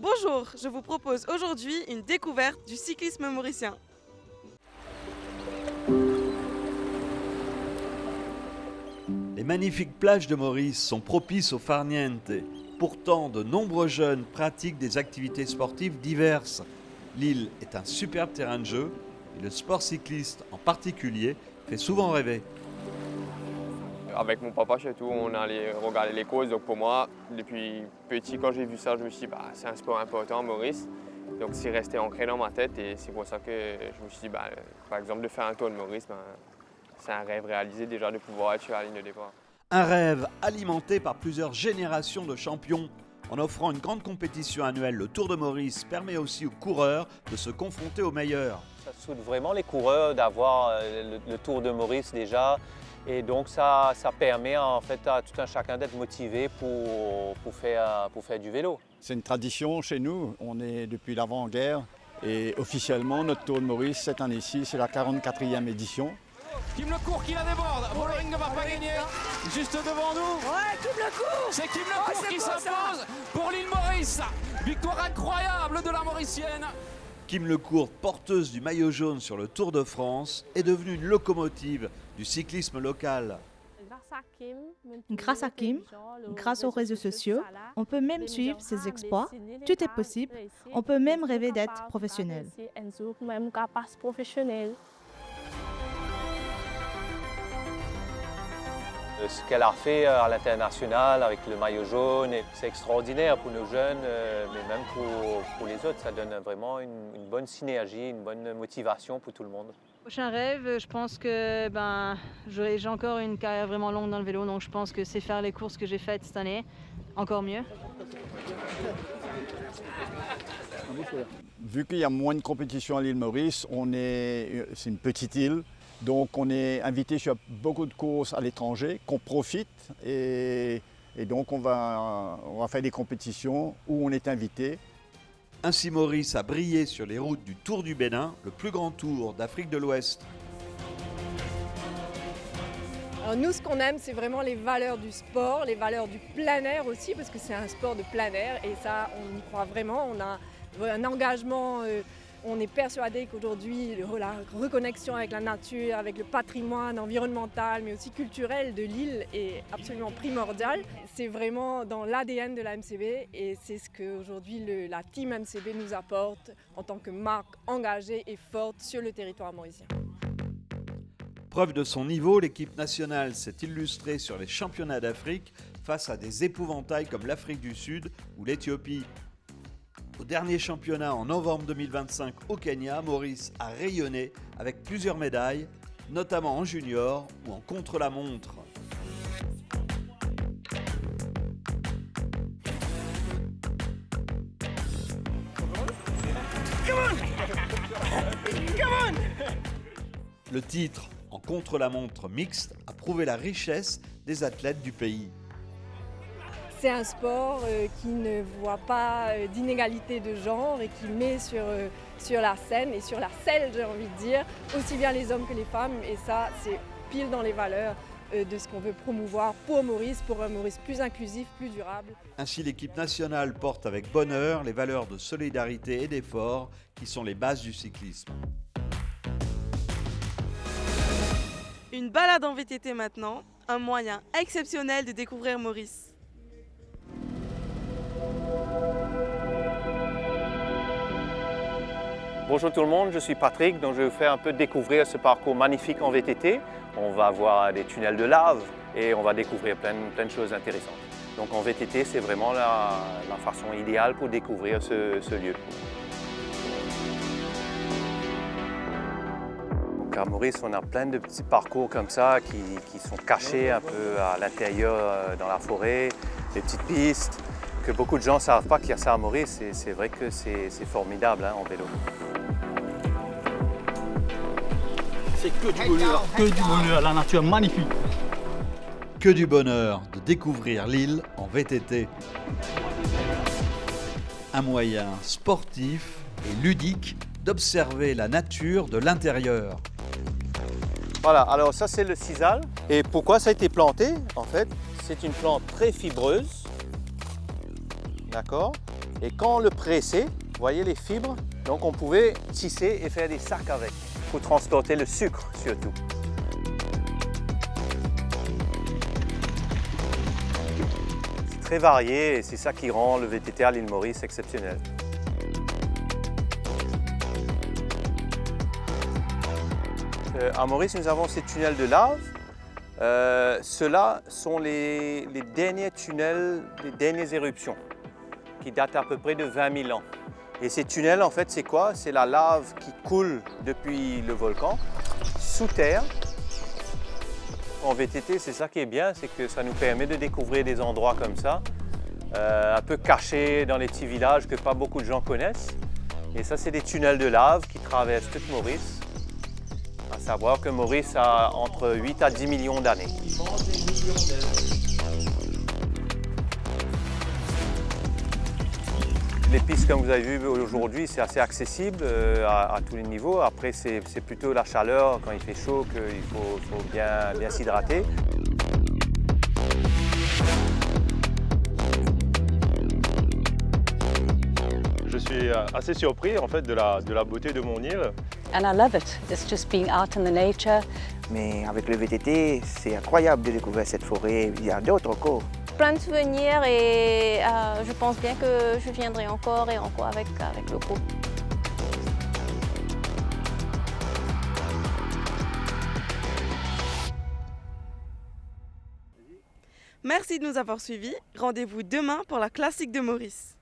Bonjour, je vous propose aujourd'hui une découverte du cyclisme mauricien. Les magnifiques plages de Maurice sont propices au farniente. Pourtant, de nombreux jeunes pratiquent des activités sportives diverses. L'île est un superbe terrain de jeu et le sport cycliste en particulier fait souvent rêver. Avec mon papa, surtout, on allait regarder les courses. Donc pour moi, depuis petit, quand j'ai vu ça, je me suis dit c'est un sport important à Maurice. Donc c'est resté ancré dans ma tête et c'est pour ça que je me suis dit, par exemple, de faire un tour de Maurice, c'est un rêve réalisé déjà de pouvoir être sur la ligne de départ. Un rêve alimenté par plusieurs générations de champions. En offrant une grande compétition annuelle, le Tour de Maurice permet aussi aux coureurs de se confronter aux meilleurs. Ça soude vraiment les coureurs d'avoir le Tour de Maurice déjà. Et donc ça permet en fait à tout un chacun d'être motivé pour faire du vélo. C'est une tradition chez nous, on est depuis l'avant-guerre et officiellement notre Tour de Maurice cette année-ci c'est la 44e édition. Kim Lecourt qui la déborde, Vollering ne va pas gagner, juste devant nous. Ouais, Kim Lecourt. C'est Kim Lecourt qui s'impose pour l'île Maurice. Victoire incroyable de la Mauricienne. Kim Lecourt, porteuse du maillot jaune sur le Tour de France, est devenue une locomotive du cyclisme local. Grâce à Kim, grâce aux réseaux sociaux, on peut même suivre ses exploits. Tout est possible. On peut même rêver d'être professionnel. Ce qu'elle a fait à l'international avec le maillot jaune, c'est extraordinaire pour nos jeunes, mais même pour les autres. Ça donne vraiment une bonne synergie, une bonne motivation pour tout le monde. Prochain rêve, je pense que j'ai encore une carrière vraiment longue dans le vélo, donc je pense que c'est faire les courses que j'ai faites cette année, encore mieux. Vu qu'il y a moins de compétition à l'île Maurice, c'est une petite île, donc on est invité sur beaucoup de courses à l'étranger, qu'on profite et donc on va faire des compétitions où on est invité. Ainsi Maurice a brillé sur les routes du Tour du Bénin, le plus grand tour d'Afrique de l'Ouest. Alors nous, ce qu'on aime, c'est vraiment les valeurs du sport, les valeurs du plein air aussi, parce que c'est un sport de plein air et ça, on y croit vraiment. On a un engagement, on est persuadé qu'aujourd'hui, la reconnexion avec la nature, avec le patrimoine environnemental, mais aussi culturel de l'île est absolument primordial. C'est vraiment dans l'ADN de la MCB et c'est ce qu'aujourd'hui la team MCB nous apporte en tant que marque engagée et forte sur le territoire mauricien. Preuve de son niveau, l'équipe nationale s'est illustrée sur les championnats d'Afrique face à des épouvantails comme l'Afrique du Sud ou l'Éthiopie. Au dernier championnat en novembre 2025 au Kenya, Maurice a rayonné avec plusieurs médailles, notamment en junior ou en contre-la-montre. Le titre en contre-la-montre mixte a prouvé la richesse des athlètes du pays. C'est un sport qui ne voit pas d'inégalité de genre et qui met sur la scène et sur la selle, j'ai envie de dire, aussi bien les hommes que les femmes. Et ça, c'est pile dans les valeurs de ce qu'on veut promouvoir pour Maurice, pour un Maurice plus inclusif, plus durable. Ainsi, l'équipe nationale porte avec bonheur les valeurs de solidarité et d'effort qui sont les bases du cyclisme. Une balade en VTT maintenant, un moyen exceptionnel de découvrir Maurice. Bonjour tout le monde, je suis Patrick, donc je vais vous faire un peu découvrir ce parcours magnifique en VTT. On va voir des tunnels de lave et on va découvrir plein de choses intéressantes. Donc en VTT, c'est vraiment la façon idéale pour découvrir ce lieu. Donc à Maurice, on a plein de petits parcours comme ça qui sont cachés un peu à l'intérieur dans la forêt, des petites pistes que beaucoup de gens ne savent pas qu'il y a ça à Maurice et c'est vrai que c'est formidable en vélo. C'est que du bonheur, la nature magnifique. Que du bonheur de découvrir l'île en VTT. Un moyen sportif et ludique d'observer la nature de l'intérieur. Voilà, alors ça c'est le sisal. Et pourquoi ça a été planté? En fait, c'est une plante très fibreuse. D'accord? Et quand on le pressait, vous voyez les fibres, donc on pouvait tisser et faire des sacs avec, pour transporter le sucre surtout. C'est très varié et c'est ça qui rend le VTT à l'île Maurice exceptionnel. À Maurice, nous avons ces tunnels de lave. Ceux-là sont les derniers tunnels, les dernières éruptions, qui datent à peu près de 20 000 ans. Et ces tunnels, en fait, c'est quoi? C'est la lave qui coule depuis le volcan, sous terre. En VTT, c'est ça qui est bien, c'est que ça nous permet de découvrir des endroits comme ça, un peu cachés dans les petits villages que pas beaucoup de gens connaissent. Et ça, c'est des tunnels de lave qui traversent toute Maurice. À savoir que Maurice a entre 8 à 10 millions d'années. Les pistes, comme vous avez vu aujourd'hui, c'est assez accessible à tous les niveaux. Après, c'est plutôt la chaleur, quand il fait chaud, qu'il faut bien s'hydrater. Je suis assez surpris en fait de la beauté de mon île. And I love it. It's just being out in the nature. Mais avec le VTT, c'est incroyable de découvrir cette forêt. Il y a d'autres encore. Plein de souvenirs et je pense bien que je viendrai encore et encore avec le groupe. Merci de nous avoir suivis. Rendez-vous demain pour la classique de Maurice.